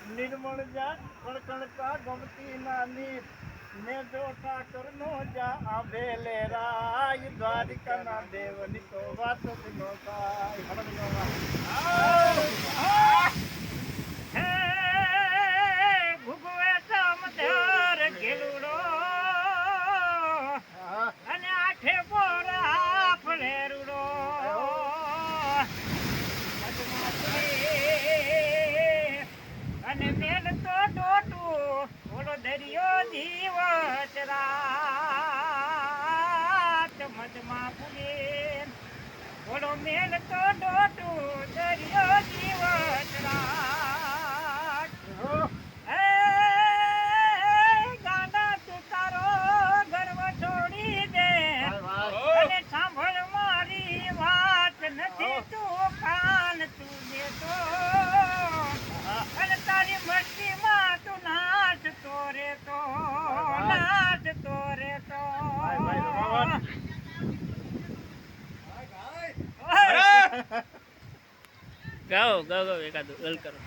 નિર્મળ જા કણકણતા ગમતી નાની ને જો ઠાકરનો જા આભેલે રાય દ્વારિકાના દેવની તો વાત જ નો થાય. હે ભૂગવે સમધાર ગેલુડો અને આઠે પોરા ફળેરુડો અને મેલ તો ડોટું ઓલો દરિયો જીવત રાત મધમાં ફૂલે ઓલો મેલ તો ડોટું દરિયો જીવત રાત એ ગાના તું તારો ગર્વ છોડી દે અને સાંભળ મારી વાત નથી તું કાન તું દેતો અને તારી મસ્તીમાં તું નાચતો રેતો ગાઓ ગાઓ એકાદું ગલ કરો.